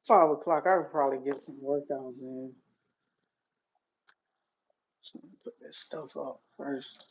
5 o'clock, I could probably get some workouts in. Just gonna put this stuff up first.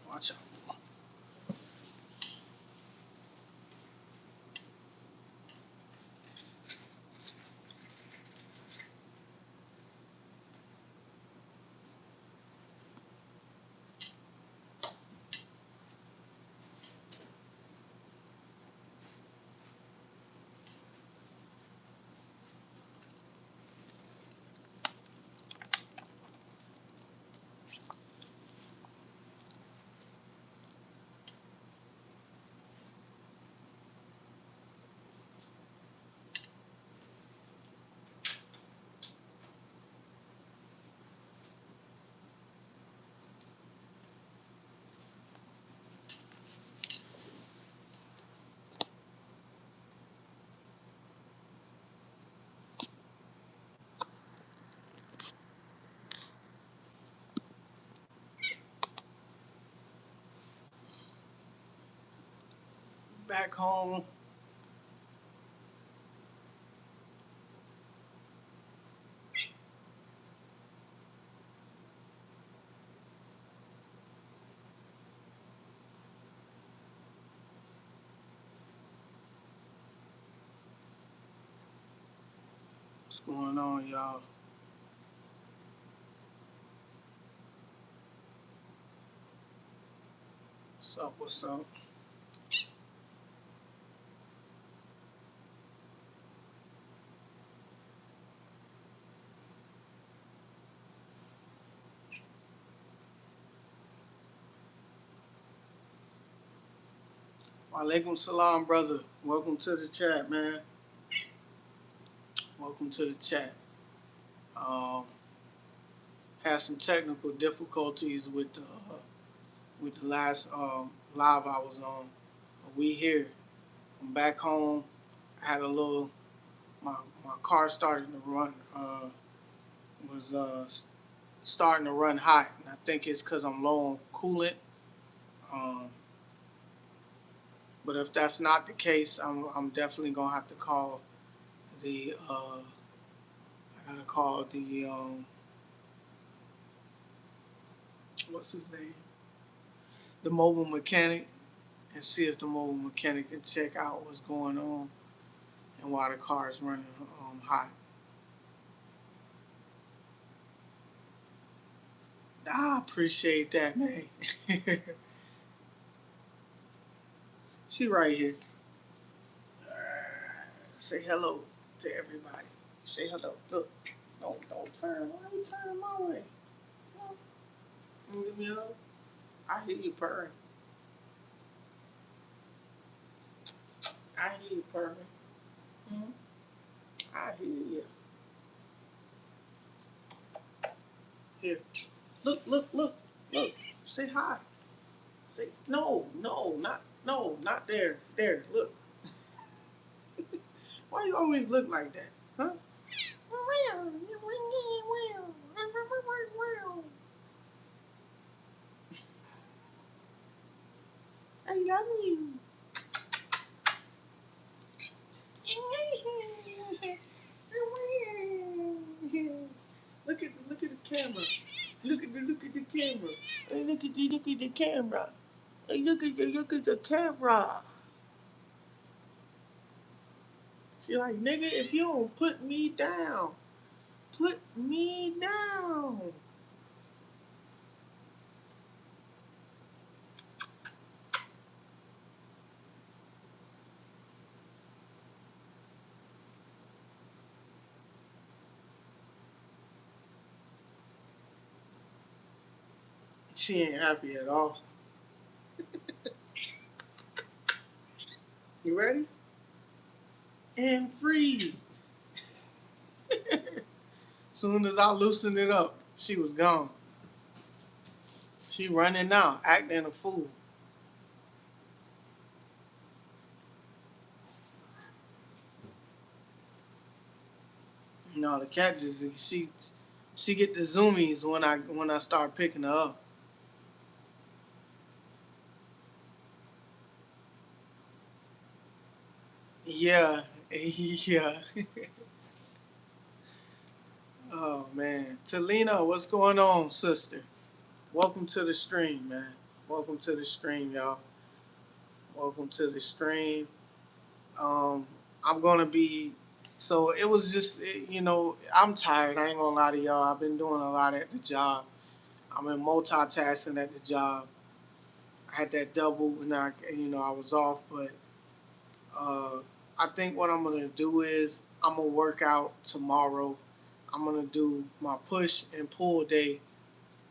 Watch out. Back home. What's going on, y'all? What's up? What's up? Walaikum salam, brother. Welcome to the chat, man. Welcome to the chat. Um, had some technical difficulties with the last live I was on, but we here. I'm back home. I had a little. My car started to run. Was starting to run hot, and I think it's because I'm low on coolant. Um, but if that's not the case, I'm definitely gonna have to call the. I gotta call the. What's his name? The mobile mechanic, and see if the mobile mechanic can check out what's going on and why the car is running hot. I appreciate that, man. She right here. Say hello to everybody. Say hello. Look, don't turn. Why are you turning my way? Give me a hug. I hear you purring. I hear you purring. Mm-hmm. I hear you. Here. Look. Say hi. Say not there. There, look. Why you always look like that? Huh? I love you. Look at the camera. Look at the camera. Hey, look at the camera. Hey, look at the camera. She like, nigga, if you don't put me down, put me down. She ain't happy at all. You ready? And free. Soon as I loosened it up, she was gone. She running now, acting a fool. No, the cat just she get the zoomies when I start picking her up. Yeah, yeah. Oh man, Talina, what's going on, sister? Welcome to the stream, man. Welcome to the stream, y'all. Welcome to the stream. I'm gonna be. So it was just, I'm tired. I ain't gonna lie to y'all. I've been doing a lot at the job. I'm in multitasking at the job. I had that double, and I was off. But uh, I think what I'm gonna do is I'm gonna work out tomorrow. I'm gonna do my push and pull day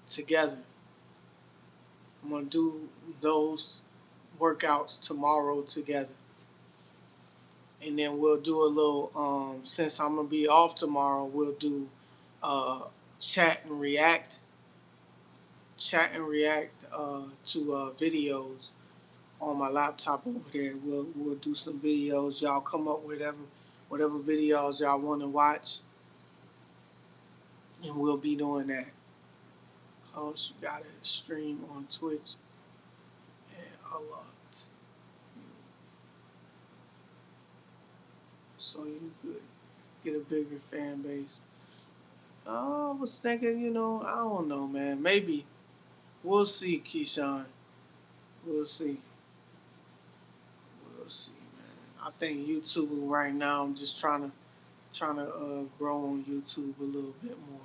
together. I'm gonna do those workouts tomorrow together, and then we'll do a little. Since I'm gonna be off tomorrow, we'll do uh, chat and react, to videos on my laptop over there. We'll do some videos. Y'all come up with whatever videos y'all want to watch, and we'll be doing that. Cause you gotta stream on Twitch and a lot, so you could get a bigger fan base. I was thinking, I don't know, man. Maybe we'll see, Keyshawn. We'll see. We'll see, man. I think YouTube right now. I'm just trying to grow on YouTube a little bit more.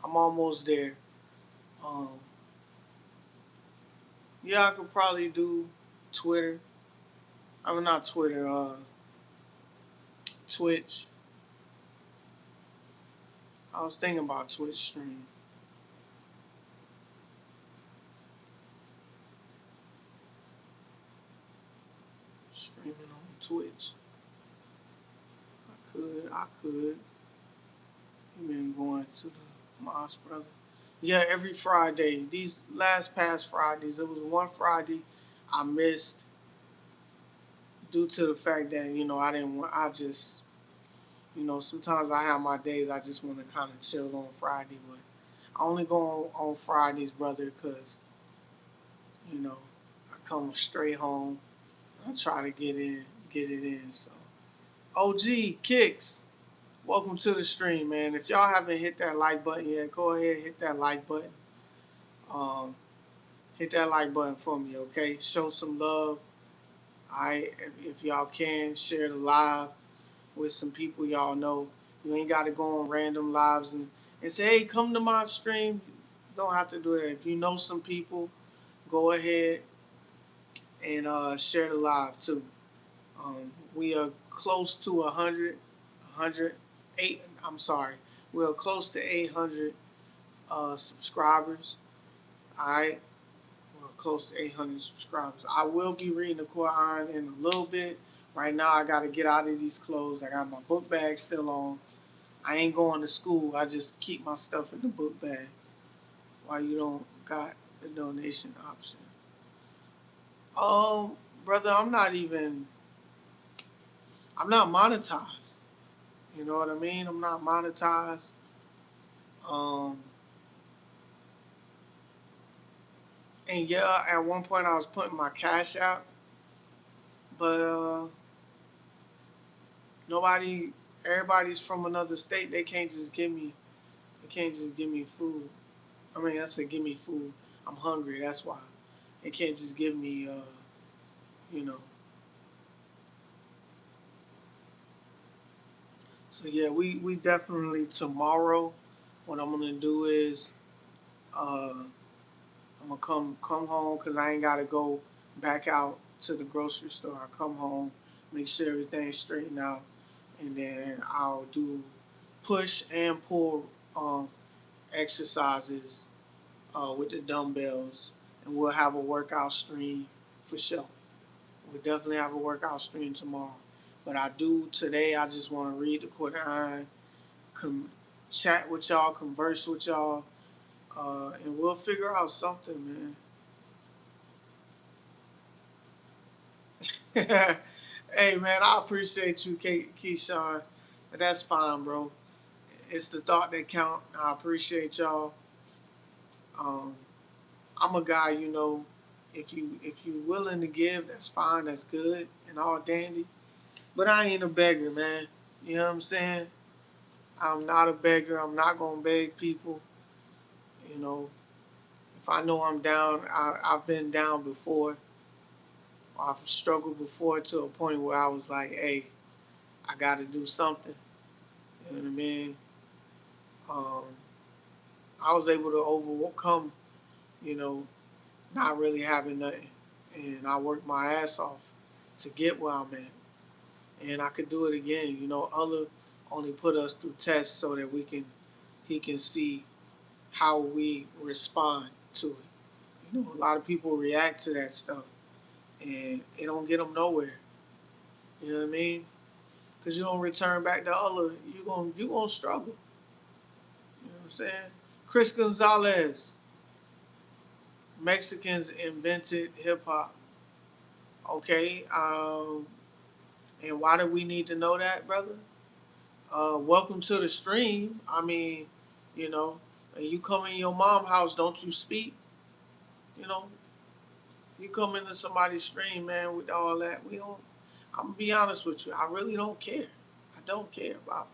I'm almost there. Um, yeah, I could probably do Twitter. I mean, not Twitter. Twitch. I was thinking about Twitch streaming on Twitch. I could. You been going to the Moss brother? Yeah, every Friday. These past Fridays, it was one Friday I missed due to the fact that I didn't want. I just sometimes I have my days I just want to kind of chill on Friday, but I only go on Fridays, brother, because I come straight home. I try to get it in. So, OG Kicks, welcome to the stream, man. If y'all haven't hit that like button yet, go ahead hit that like button. Um, hit that like button for me, okay? Show some love. Alright, if y'all can share the live with some people y'all know. You ain't got to go on random lives and say, hey, come to my stream. You don't have to do that. If you know some people, go ahead and share the live too. We are close to 108. I'm sorry. We are close to 800 subscribers. All right. We're close to 800 subscribers. I will be reading the Quran in a little bit, Right now, I got to get out of these clothes. I got my book bag still on. I ain't going to school. I just keep my stuff in the book bag while you don't got the donation option. Brother, I'm not monetized. You know what I mean? I'm not monetized. Um, and yeah, at one point I was putting my cash out, but everybody's from another state. They can't just give me food. I mean, I said give me food. I'm hungry. That's why. They can't just give me, you know. So yeah, we definitely tomorrow. What I'm gonna do is, I'm gonna come home because I ain't gotta go back out to the grocery store. I come home, make sure everything's straightened out, and then I'll do push and pull exercises with the dumbbells, and we'll have a workout stream for sure. We'll definitely have a workout stream tomorrow. But today. I just want to read the Quran, chat with y'all, converse with y'all, and we'll figure out something, man. Hey, man, I appreciate you, Keyshawn. That's fine, bro. It's the thought that count. I appreciate y'all. Um, I'm a guy, if you willing to give, that's fine, that's good and all dandy. But I ain't a beggar, man. You know what I'm saying? I'm not a beggar. I'm not gonna beg people. You know, if I know I'm down, I've been down before. I've struggled before to a point where I was like, hey, I got to do something. You know what I mean? Um, I was able to overcome, you know, not really having nothing, and I worked my ass off to get where I'm at, and I could do it again. You know, Allah only put us through tests so that He can see how we respond to it. You know, a lot of people react to that stuff, and it don't get them nowhere. You know what I mean? Because you don't return back to Allah, you gonna struggle. You know what I'm saying? Chris Gonzalez, Mexicans invented hip hop. Okay, and why do we need to know that, brother? Welcome to the stream. I mean, you know, and you come in your mom's house, don't you speak? You know, you come into somebody's stream, man, with all that. We don't. I'm gonna be honest with you. I really don't care. I don't care about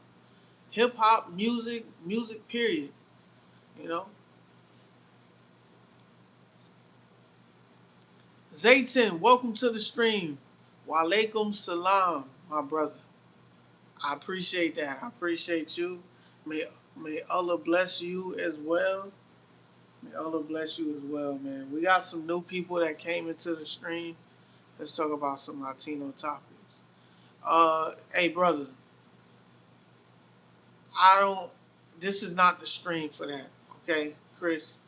hip hop, music. Period. You know. Zayton, welcome to the stream. Walaikum salam, my brother. I appreciate that. I appreciate you. May may Allah bless you as well. May Allah bless you as well, man. We got some new people that came into the stream. Let's talk about some Latino topics. Hey, brother, I don't. This is not the stream for that. Okay, Chris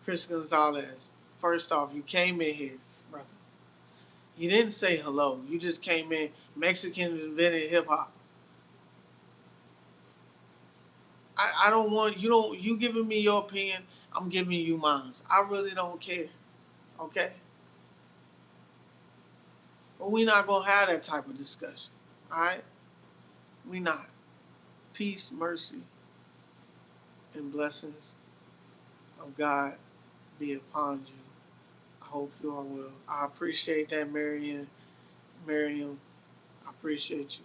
Gonzalez. First off, you came in here, brother. You didn't say hello. You just came in. Mexicans invented hip hop. I don't want you giving me your opinion. I'm giving you mine. I really don't care. Okay, but we not gonna have that type of discussion. All right, we not. Peace, mercy, and blessings of God be upon you. I hope you all will. I appreciate that, Miriam. I appreciate you.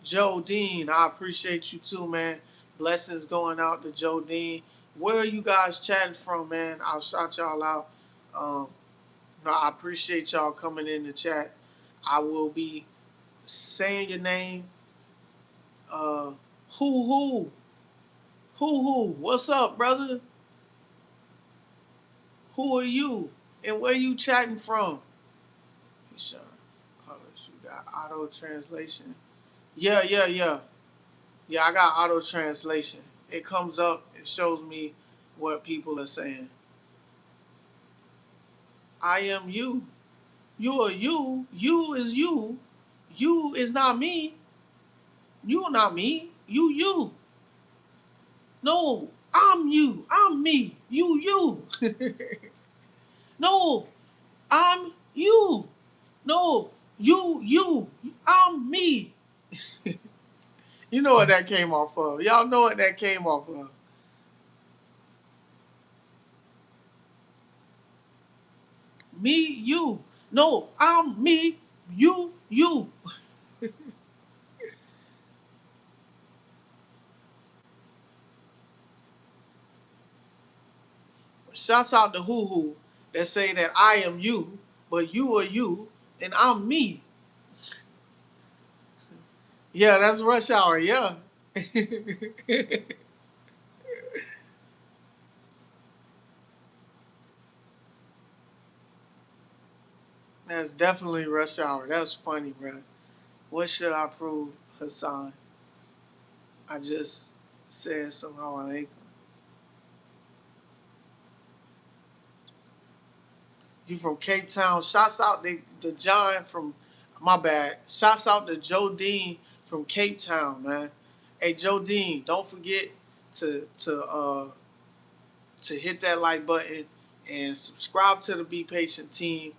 Joe Dean, I appreciate you too, man. Blessings going out to Joe Dean. Where are you guys chatting from, man? I'll shout y'all out. Um, no, I appreciate y'all coming in the chat. I will be saying your name. Uh, who, what's up, brother? Who are you? And where you chatting from? Sure. Carlos, you got auto translation. Yeah. Yeah, I got auto translation. It comes up, it shows me what people are saying. I am you. You are you. You is you. You is not me. You are not me. You. No, I'm you. I'm me. You. No, I'm you. No, you. I'm me. You know what that came off of. Y'all know what that came off of. Me, you. No, I'm me. You. Shouts out to Hoo Hoo that say that I am you, but you are you, and I'm me. Yeah, that's Rush Hour. Yeah. That's definitely Rush Hour. That's funny, bro. What should I prove, Hassan? I just said somehow I You from Cape Town. Shouts out to John from my bad. Shouts out to Joe Dean from Cape Town, man. Hey Joe Dean, don't forget to to hit that like button and subscribe to the Bpatient team.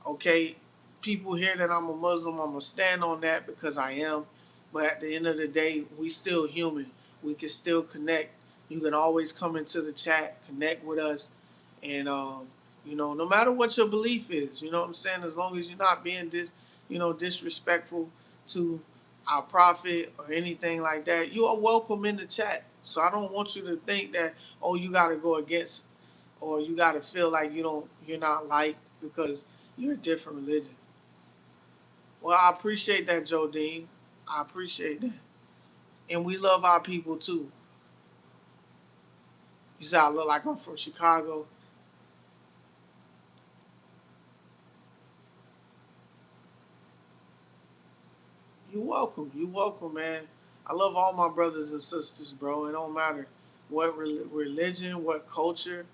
Okay, people hear that I'm a Muslim. I'm gonna stand on that because I am. But at the end of the day, we still human. We can still connect. You can always come into the chat, connect with us, and no matter what your belief is, you know what I'm saying. As long as you're not being disrespectful to our prophet or anything like that, you are welcome in the chat. So I don't want you to think that, oh, you got to go against, or you got to feel like you're not liked because you're a different religion. Well, I appreciate that, Joe Dean. I appreciate that, and we love our people too. You say I look like I'm from Chicago. You're welcome. You're welcome, man. I love all my brothers and sisters, bro. It don't matter what religion, what culture,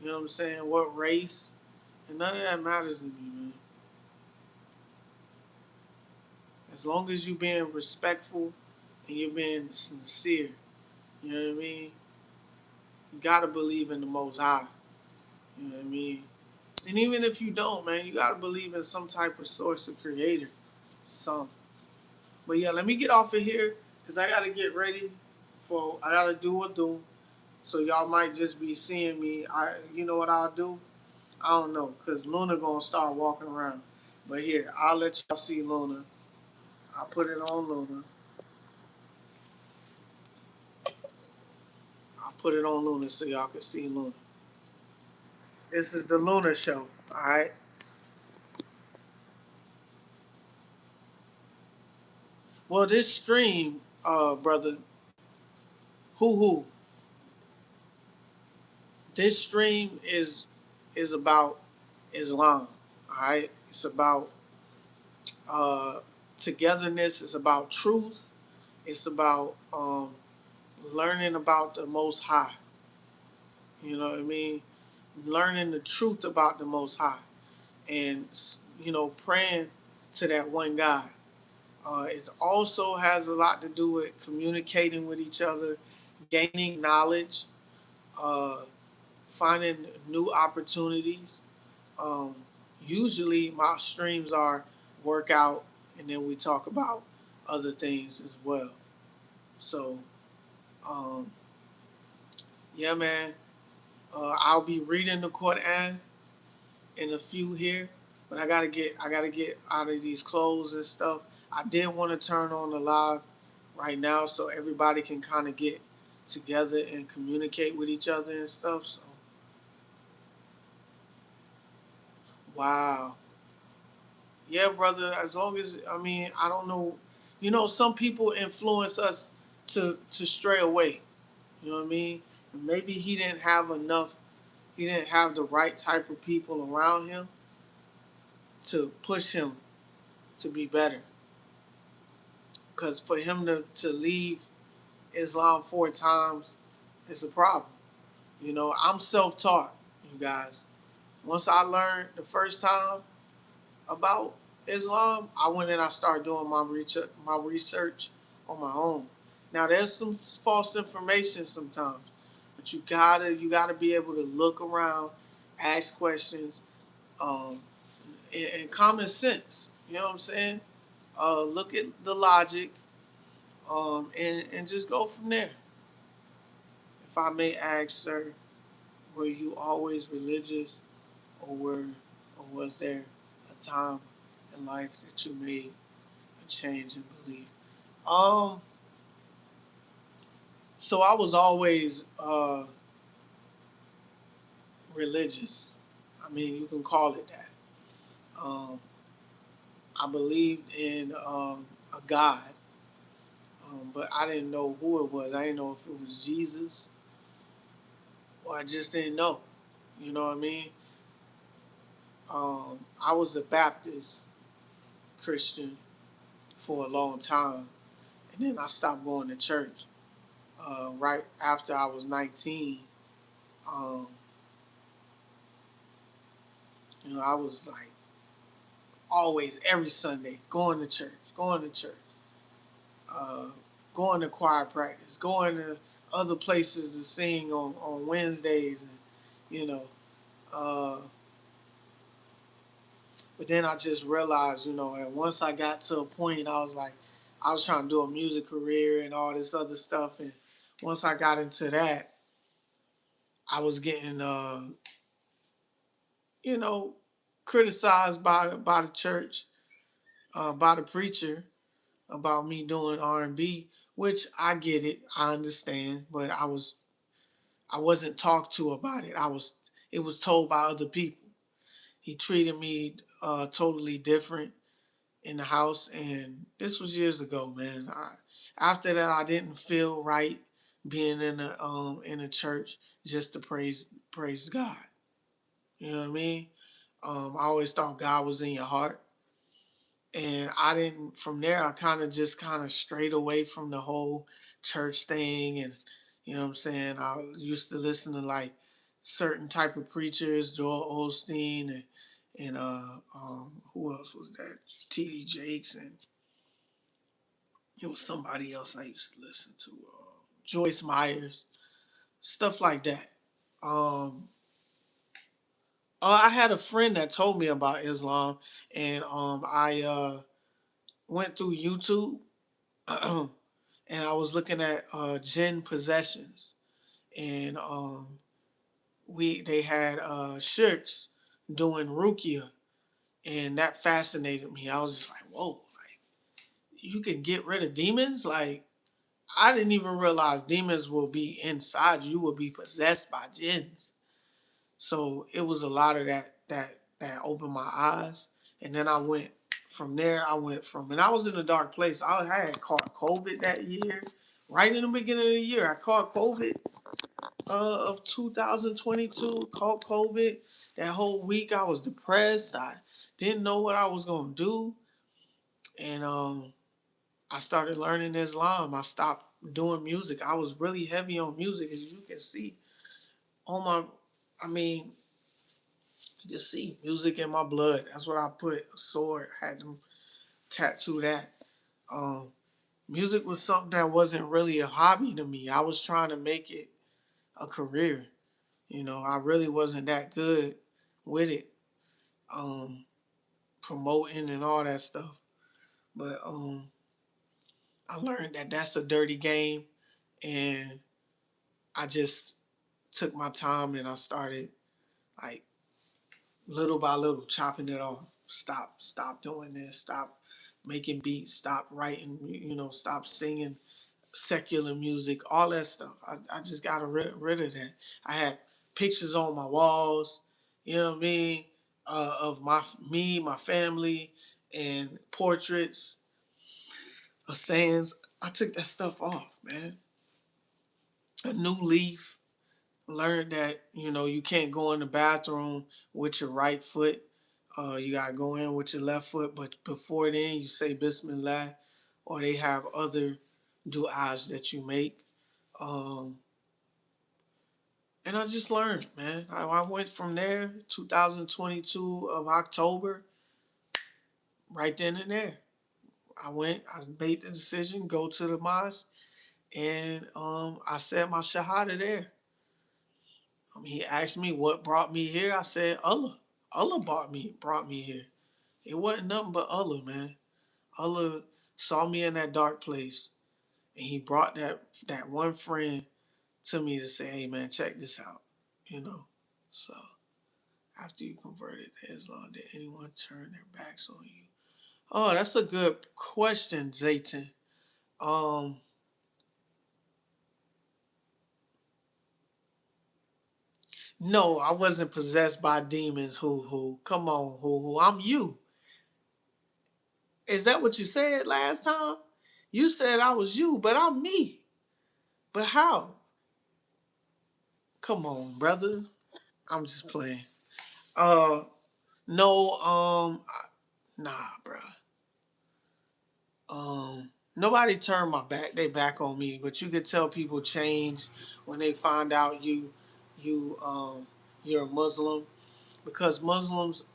you know what I'm saying, what race, and none of that matters to me, man. As long as you're being respectful and you're being sincere, you know what I mean? You gotta believe in the Most High, you know what I mean? And even if you don't, man, you gotta believe in some type of source or creator, some. But yeah, let me get off of here because I gotta get ready I gotta do what do. So y'all might just be seeing me. You know what I'll do? I don't know, cause Luna gonna start walking around. But here, I'll let y'all see Luna. I'll put it on Luna. I'll put it on Luna so y'all can see Luna. This is the Luna show. All right. Well, this stream, brother, hoo, this stream is about Islam. All right. It's about uh, togetherness. It's about truth. It's about learning about the Most High. You know what I mean? Learning the truth about the Most High, and praying to that one God. It also has a lot to do with communicating with each other, gaining knowledge, uh, finding new opportunities. Um, Usually, my streams are workout, and then we talk about other things as well. So, um, yeah, man. I'll be reading the Quran in a few here, but I gotta get out of these clothes and stuff. I did want to turn on the live right now so everybody can kind of get together and communicate with each other and stuff. So wow, yeah, brother. As long as I don't know, some people influence us to stray away. You know what I mean? Maybe he didn't have enough. He didn't have the right type of people around him to push him to be better. Because for him to leave Islam 4 times is a problem. I'm self-taught, you guys. Once I learned the first time, about Islam, I went and I started doing my research on my own. Now there's some false information sometimes, but you gotta be able to look around, ask questions, um, and common sense. You know what I'm saying? Look at the logic, and just go from there. If I may ask, sir, were you always religious, or was there a time in life that you made a change in belief? Um, so I was always religious. I mean, you can call it that. Um, I believed in a God, but I didn't know who it was. I didn't know if it was Jesus, or I just didn't know. You know what I mean? I was a Baptist Christian for a long time, and then I stopped going to church. Right after I was 19, um, I was like always every Sunday going to church, uh, going to choir practice, going to other places to sing on Wednesdays, and you know. Uh, but then I just realized, and once I got to a point, I was like, I was trying to do a music career and all this other stuff, and once I got into that, I was getting, you know, criticized by the church, by the preacher about me doing R&B, which I get it, I understand, but I wasn't talked to about it. It was told by other people. He treated me totally different in the house, and this was years ago, man. After that, I didn't feel right being in a church just to praise God. You know what I mean? I always thought God was in your heart, and I didn't. From there, I kind of strayed away from the whole church thing, and you know what I'm saying. I used to listen to like certain type of preachers, Joel Osteen, and who else was that? T.D. Jakes, and it was somebody else I used to listen to, Joyce Myers, stuff like that. Um, I had a friend that told me about Islam, and I went through YouTube and I was looking at jinn possessions, and they had shirks doing rukia, and that fascinated me. I was just like, whoa, like you can get rid of demons? Like I didn't even realize demons will be inside you, will be possessed by jinns. So it was a lot of that opened my eyes, and then I went from there. And I was in a dark place. I had caught COVID that year, right in the beginning of the year. I caught COVID of 2022. Caught COVID. That whole week I was depressed. I didn't know what I was gonna do, and I started learning Islam. I stopped doing music. I was really heavy on music, as you can see on my. I mean, you can see music in my blood. That's what I put. A sword. I had them tattoo that. Um, Music was something that wasn't really a hobby to me. I was trying to make it a career. I really wasn't that good with it, um, promoting and all that stuff. But I learned that that's a dirty game, and I just took my time and I started like little by little chopping it off. Stop doing this. Stop making beats. Stop writing. Stop singing secular music. All that stuff. I just got rid of that. I had pictures on my walls. You know what I mean? Of my family, and portraits of sayings. I took that stuff off, man. A new leaf. Learned that you can't go in the bathroom with your right foot. You gotta go in with your left foot, but before then you say Bismillah, or they have other du'as that you make. Um, and I just learned, man. I went from there. 2022 of October. right then and there. I made the decision, go to the mosque, and I said my shahada there. He asked me what brought me here. I said Allah. Allah brought me here. It wasn't nothing but Allah, man. Allah saw me in that dark place, and He brought that one friend to me to say, "Hey, man, check this out." You know. So after you converted to Islam, did anyone turn their backs on you? Oh, that's a good question, Zayton. Um, no, I wasn't possessed by demons. Who? Come on, who? I'm you. Is that what you said last time? You said I was you, but I'm me. But how? Come on, brother. I'm just playing. Uh, no, nah, bro. Nobody turned they back on me, but you could tell people change when they find out you, you're a Muslim, because Muslims,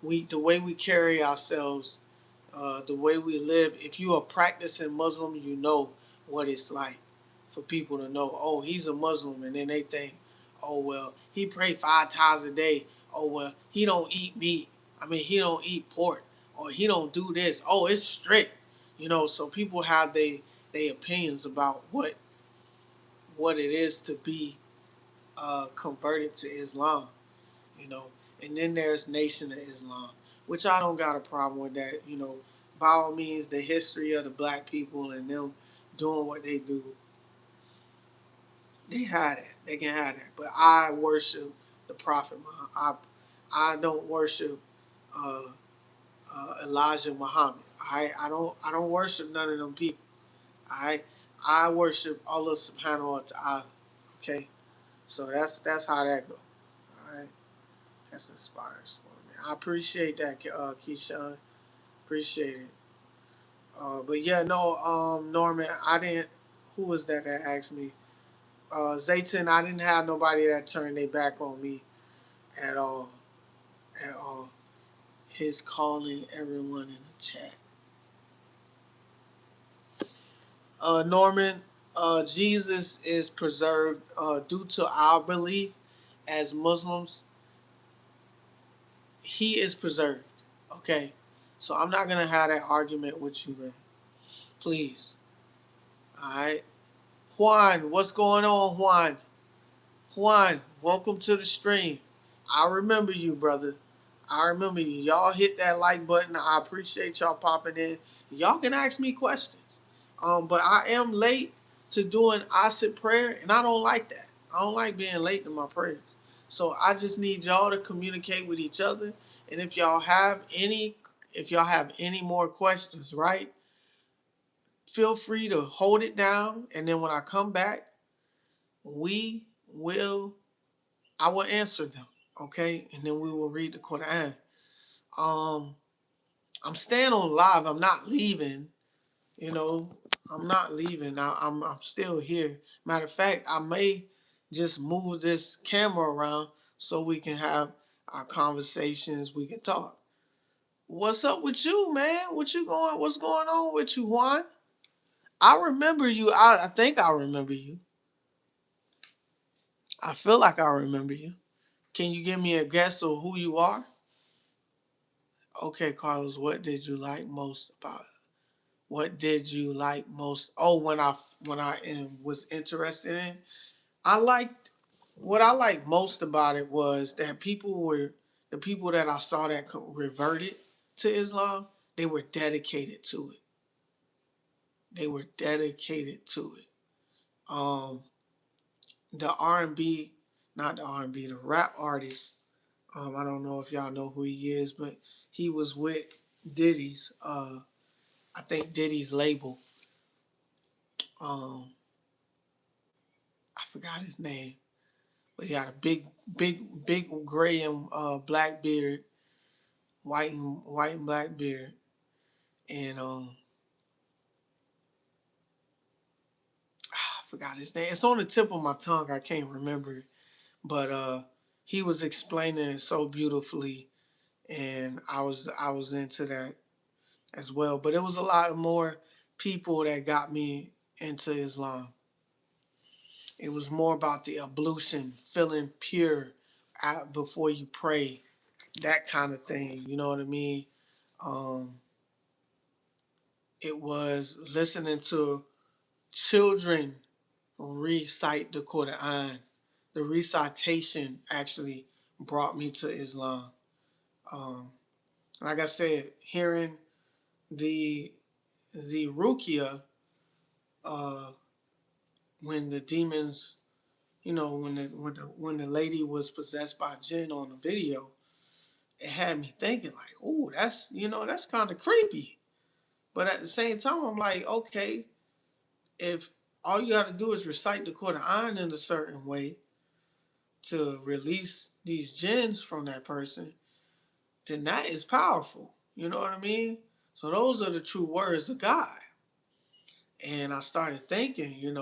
the way we carry ourselves, the way we live. If you are practicing Muslim, you know what it's like for people to know, oh, he's a Muslim, and then they think, oh well, he pray 5 times a day. Oh well, he don't eat meat. I mean, he don't eat pork, or he don't do this. Oh, it's strict, So people have they opinions about what it is to be converted to Islam, you know. And then there's Nation of Islam, which I don't got a problem with that. By all means, the history of the black people and them doing what they do, they had it. They can have that. But I worship the Prophet Muhammad. I don't worship uh, Elijah Muhammad. I don't worship none of them people. I worship Allah Subhanahu wa Taala. Okay, so that's how that goes. All right. That's inspiring for me. I appreciate that, Keyshawn. Appreciate it. But yeah, no, Norman, I didn't. Who was that asked me? Zayton, I didn't have nobody that turned their back on me at all. At all. His calling everyone in the chat. Norman, Jesus is preserved due to our belief as Muslims. He is preserved. Okay? So I'm not going to have that argument with you, man. Please. Alright. Juan, what's going on, Juan? Juan, welcome to the stream. I remember you, brother. I remember you. Y'all hit that like button. I appreciate y'all popping in. Y'all can ask me questions. But I am late to doing Asset prayer, and I don't like that. I don't like being late to my prayers. So I just need y'all to communicate with each other. And if y'all have any more questions, right? Feel free to hold it down, and then when I come back, we will I will answer them, okay? And then we will read the Quran. I'm staying on live. I'm not leaving, you know. I'm not leaving. I'm still here. Matter of fact, I may just move this camera around so we can have our conversations. We can talk. What's up with you, man? What's going on with you, Juan? I remember you. I think I remember you. I feel like I remember you. Can you give me a guess of who you are? Okay, Carlos, what did you like most about it? What did you like most? Oh, when I was interested in, I liked what I liked most about it was that the people that I saw that reverted to Islam, they were dedicated to it. They were dedicated to it. Um, the R&B, not the R&B, the rap artist. I don't know if y'all know who he is, but he was with Diddy's. I think Diddy's label. Um, I forgot his name, but he had a big gray and black beard, white and black beard, and I forgot his name. It's on the tip of my tongue. I can't remember it, but he was explaining it so beautifully, and I was into that. as well. But it was a lot more people that got me into Islam. It was more about the ablution, feeling pure before you pray, that kind of thing. You know what I mean? Um, it was listening to children recite the Quran. The recitation actually brought me to Islam. Um, like I said, hearing the ruqya, uh, when the demons, when the lady was possessed by jinn on the video, it had me thinking like, oh, that's kind of creepy. But at the same time, I'm like, okay, if all you got to do is recite the Quran in a certain way to release these jinns from that person, then that is powerful. You know what I mean? So those are the true words of God. And I started thinking,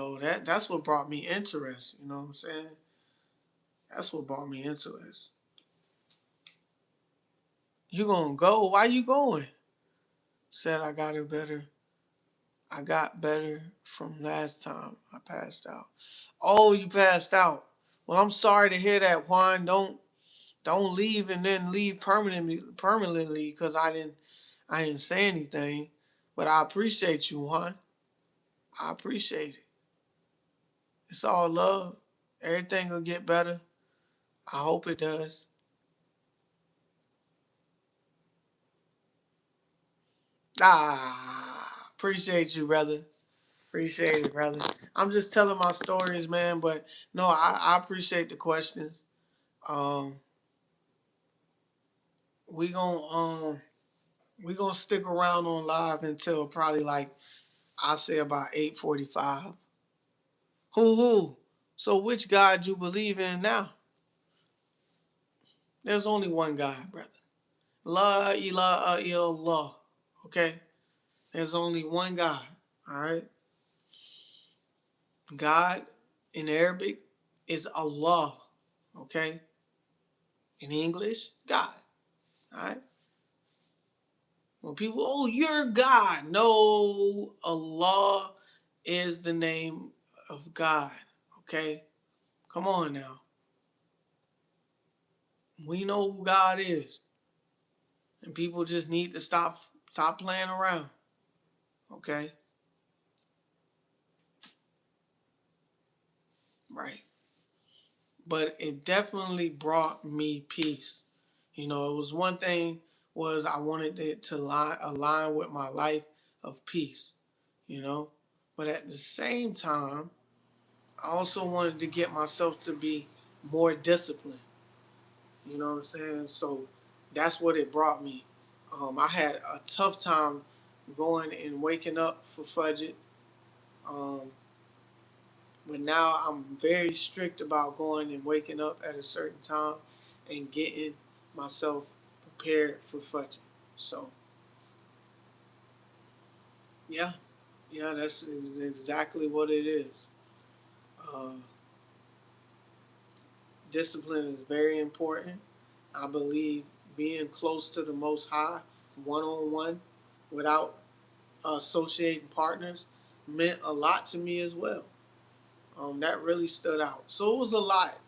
that's what brought me interest. You know what I'm saying? That's what brought me interest. You gonna go? Why you going? Said I got it better. I got better from last time I passed out. Oh, you passed out. Well, I'm sorry to hear that, Juan. Don't leave and then leave permanently because I didn't say anything. But I appreciate you, Juan. I appreciate it. It's all love. Everything will get better. I hope it does. Appreciate you, brother. Appreciate it, brother. I'm just telling my stories, man. But no, I appreciate the questions. Um, we gonna stick around on live until probably like I say about 8:45. Who? So which God you believe in now? There's only one God, brother. La ilaha illallah. Okay? There's only one God. Alright? God in Arabic is Allah. Okay? In English, God. Alright? When people, oh, you're God. No, Allah is the name of God. Okay? Come on now. We know who God is. And people just need to stop playing around. Okay? Right. But it definitely brought me peace. It was one thing was I wanted it to align with my life of peace, you know. But at the same time, I also wanted to get myself to be more disciplined. You know what I'm saying? So that's what it brought me. I had a tough time going and waking up for Fudget. But now I'm very strict about going and waking up at a certain time and getting myself prepared for Fudget. So, yeah, that's exactly what it is. Uh, Discipline is very important. I believe being close to the Most High, one-on-one, without associating partners, meant a lot to me as well. That really stood out. So it was a lot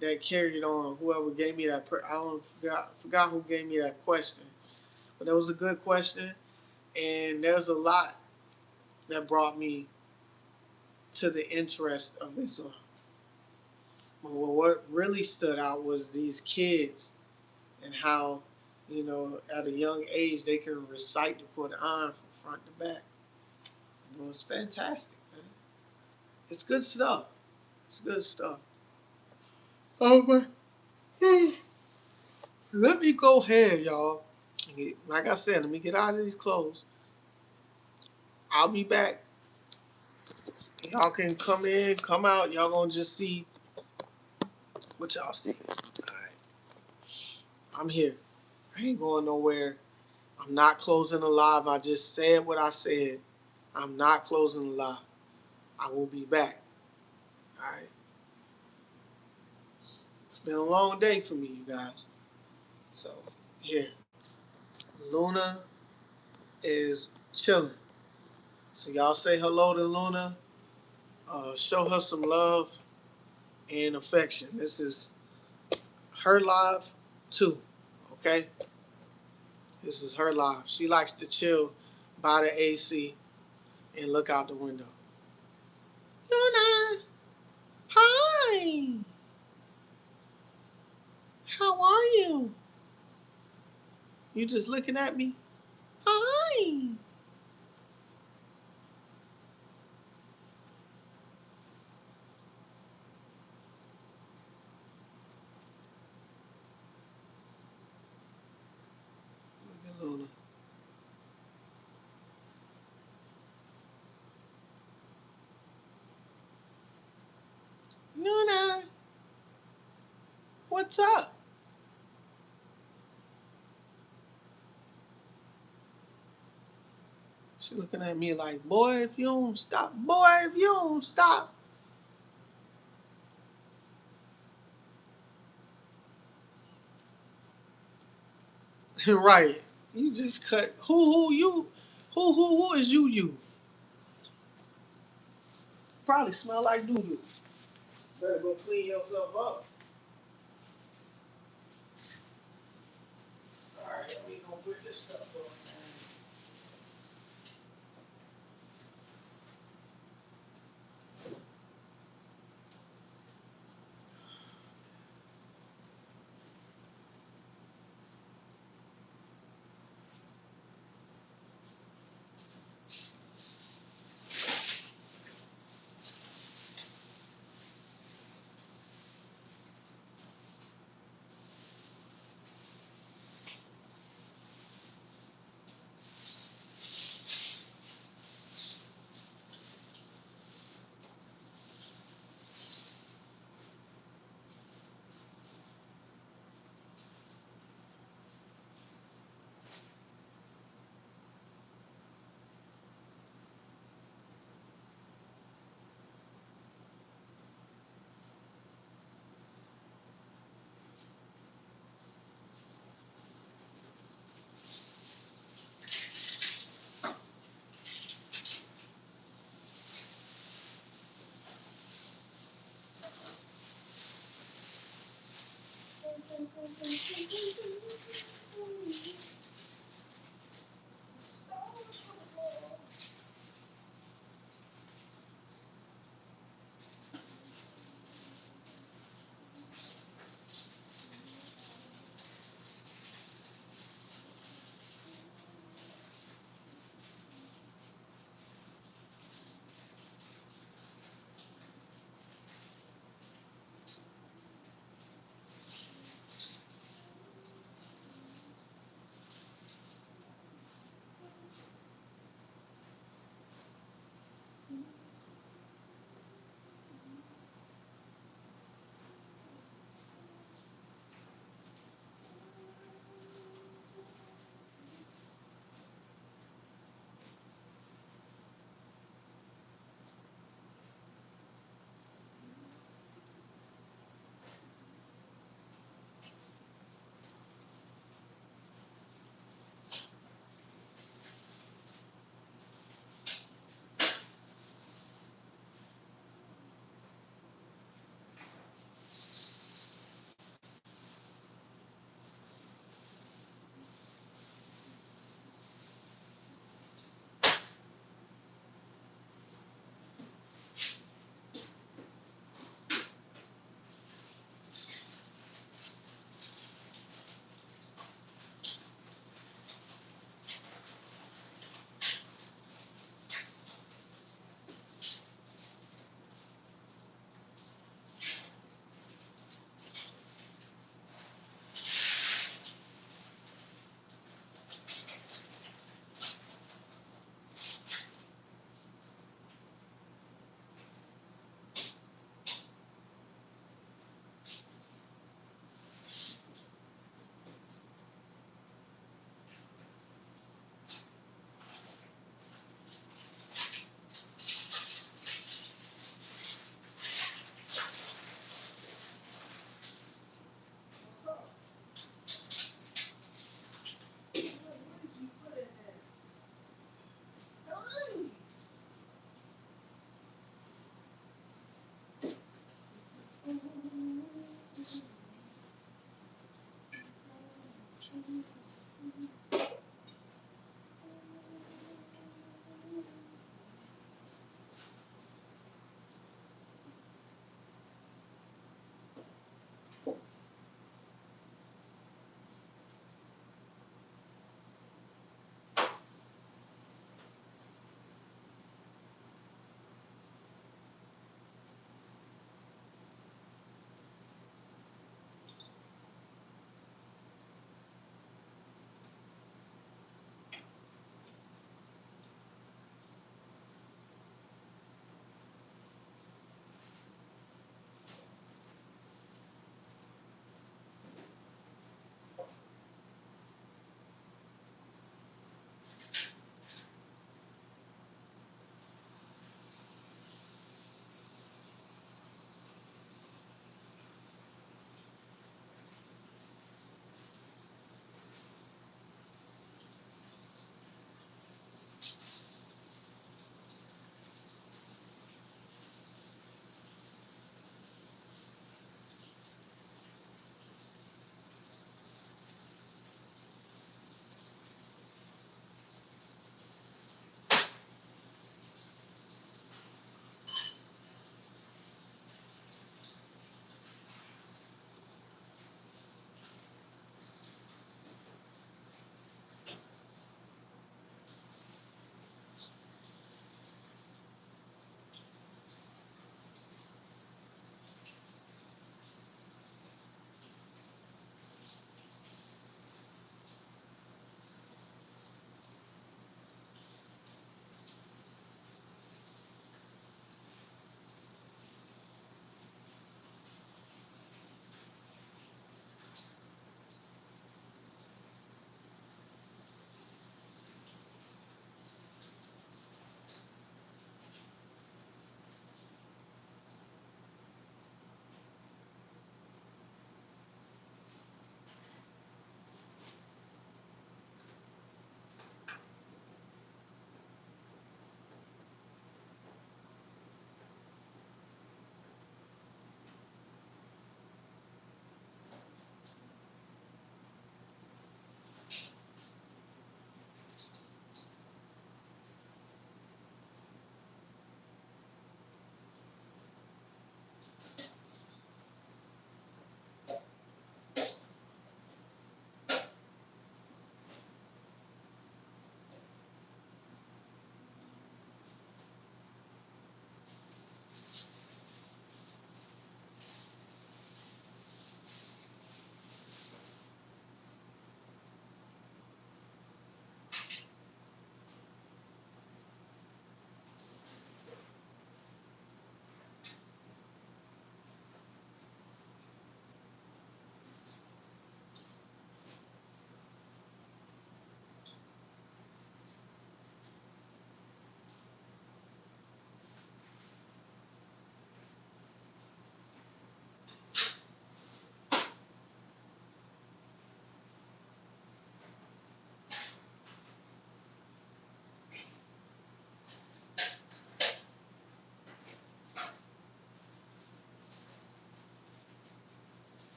that carried on. Whoever gave me that, forgot who gave me that question, but that was a good question, and there's a lot that brought me to the interest of Islam. But what really stood out was these kids and how, at a young age they can recite the Quran from front to back. It's fantastic, man. It's good stuff. It's good stuff. Oh my. Let me go ahead, y'all. Like I said, let me get out of these clothes. I'll be back. Y'all can come in, come out. Y'all gonna just see what y'all see. Alright. I'm here. I ain't going nowhere. I'm not closing the live. I just said what I said. I'm not closing the live. I will be back. Alright. It's been a long day for me, you guys. So, here. Luna is chilling. So y'all say hello to Luna. Show her some love and affection. This is her live too. Okay? This is her live. She likes to chill by the AC and look out the window. Luna, hi. How are you? You just looking at me? Hi. Look at Luna. Luna, what's up? She looking at me like, boy, if you don't stop, boy, if you don't stop. Right. You just cut. Who is you? Probably smell like doo doo. Better go clean yourself up. All right, let me go put this stuff on.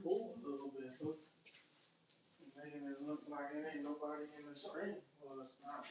Move a little bit, look. Making it look like it ain't nobody in the screen. Well, it's not.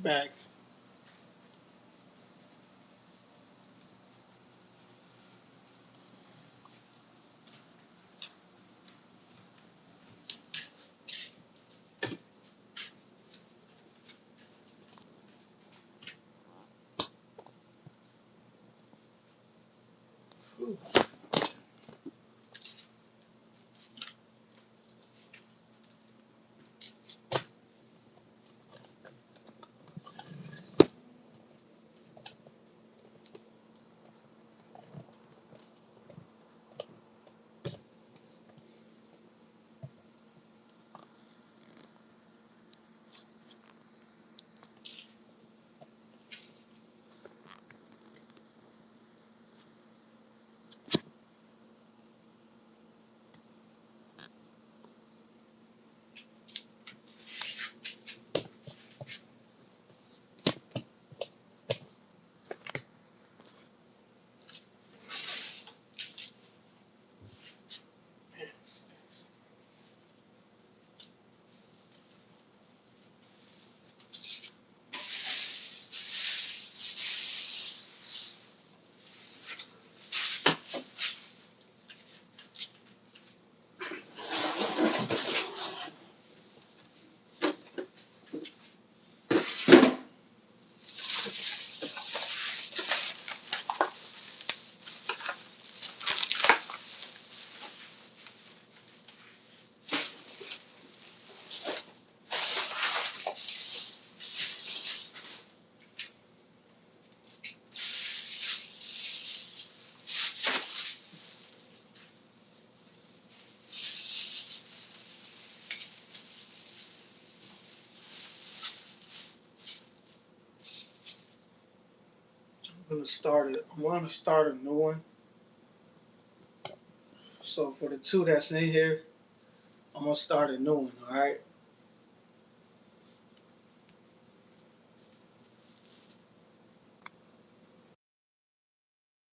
Back. Whew. I'm gonna start a new one. So for the two that's in here, I'm gonna start a new one. All right.